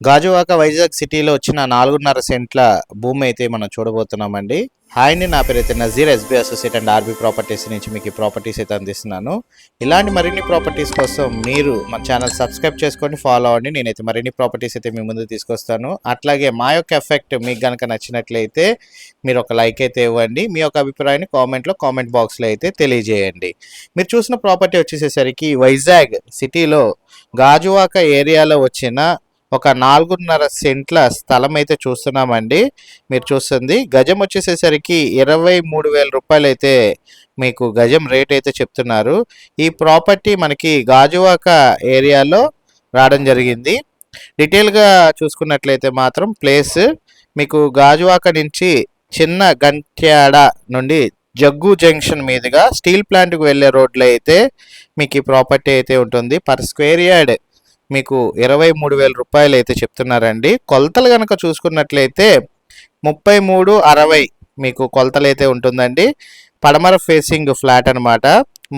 గాజువాక వైజాగ్ సిటీలో వచ్చిన 4.5 సెంట్ల భూమి అయితే మనం చూడబోతున్నామండి. హాయ్ అండి, నా పేరు అయితే Nazeer, SB associate and RB properties నుంచి మీకు ఈ ప్రాపర్టీస్ అయితే అందిస్తున్నాను. ఇలాంటి మరిన్ని ప్రాపర్టీస్ కోసం మీరు మన ఛానల్ సబ్స్క్రైబ్ చేసుకొని ఫాలో అవ్వండి. నేనైతే మరిన్ని ప్రాపర్టీస్ అయితే మీ ముందు తీసుకొస్తాను. అట్లాగే మా యొక్క ఎఫెక్ట్ మీకు కనుక నచ్చినట్లయితే మీరు ఒక లైక్ అయితే ఇవ్వండి. మీ యొక్క అభిప్రాయాన్ని కామెంట్ బాక్స్లో అయితే తెలియజేయండి. మీరు చూసిన ప్రాపర్టీ వచ్చేసేసరికి వైజాగ్ సిటీలో గాజువాక ఏరియాలో వచ్చిన ఒక 4.5 సెంట్ల స్థలం అయితే చూస్తున్నామండి. మీరు చూస్తుంది గజం వచ్చేసేసరికి 23,000 రూపాయలు అయితే మీకు గజం రేట్ అయితే చెప్తున్నారు. ఈ ప్రాపర్టీ మనకి గాజువాక ఏరియాలో రావడం జరిగింది. డీటెయిల్గా చూసుకున్నట్లయితే మాత్రం ప్లేస్ మీకు గాజువాక నుంచి చిన్న గంట్యాడ నుండి జగ్గు జంక్షన్ మీదుగా స్టీల్ ప్లాంట్కి వెళ్ళే రోడ్లో అయితే మీకు ఈ ప్రాపర్టీ అయితే ఉంటుంది. పర్ స్క్వేర్ యార్డ్ మీకు 23,000 రూపాయలు అయితే చెప్తున్నారండి. కొలతలు కనుక చూసుకున్నట్లయితే 33/60 మీకు కొలతలు అయితే ఉంటుందండి. పడమర ఫేసింగ్ ఫ్లాట్ అనమాట.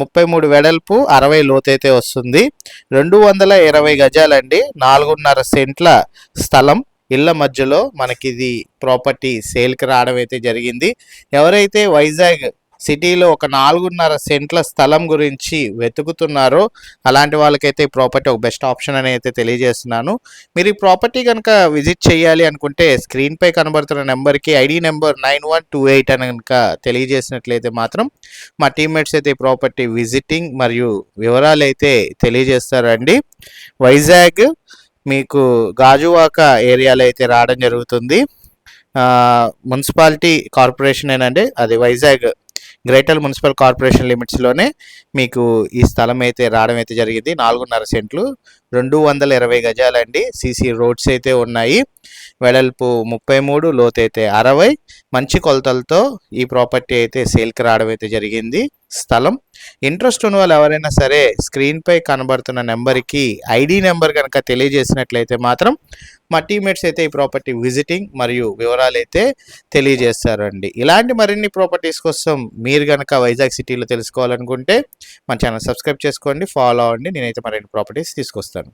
33 వెడల్పు, 60 లోతు అయితే వస్తుంది. 220 గజాలండి. 4.5 సెంట్ల స్థలం ఇళ్ళ మధ్యలో మనకి ఇది ప్రాపర్టీ సేల్కి రావడం అయితే జరిగింది. ఎవరైతే వైజాగ్ సిటీలో ఒక 4.5 సెంట్ల స్థలం గురించి వెతుకుతున్నారో అలాంటి వాళ్ళకైతే ఈ ప్రాపర్టీ ఒక బెస్ట్ ఆప్షన్ అని అయితే తెలియజేస్తున్నాను. మీరు ఈ ప్రాపర్టీ కనుక విజిట్ చేయాలి అనుకుంటే స్క్రీన్పై కనబడుతున్న నెంబర్కి ఐడి నెంబర్ 9128 అని కనుక తెలియజేసినట్లయితే మాత్రం మా టీమ్మేట్స్ అయితే ఈ ప్రాపర్టీ విజిటింగ్ మరియు వివరాలు అయితే తెలియజేస్తారండి. వైజాగ్ మీకు గాజువాక ఏరియాలో అయితే రావడం జరుగుతుంది. మున్సిపాలిటీ కార్పొరేషన్ ఏనండి, అది వైజాగ్ గ్రేటర్ మున్సిపల్ కార్పొరేషన్ లిమిట్స్లోనే మీకు ఈ స్థలం అయితే రావడం అయితే జరిగింది. 4.5 సెంట్లు, 220 గజాలండి. సీసీ రోడ్స్ అయితే ఉన్నాయి. వెడల్పు 33, లోతు అయితే 60. మంచి కొలతలతో ఈ ప్రాపర్టీ అయితే సేల్కి రావడం అయితే జరిగింది. స్థలం ఇంట్రెస్ట్ ఉన్న వాళ్ళు ఎవరైనా సరే స్క్రీన్పై కనబడుతున్న నెంబర్కి ఐడి నెంబర్ కనుక తెలియజేసినట్లయితే మాత్రం మా టీమ్మేట్స్ అయితే ఈ ప్రాపర్టీ విజిటింగ్ మరియు వివరాలు అయితే తెలియజేస్తారండి. ఇలాంటి మరిన్ని ప్రాపర్టీస్ కోసం మీరు కనుక వైజాగ్ సిటీలో తెలుసుకోవాలనుకుంటే మన ఛానల్ సబ్స్క్రైబ్ చేసుకోండి, ఫాలో అవ్వండి. నేనైతే మరిన్ని ప్రాపర్టీస్ తీసుకొస్తాను.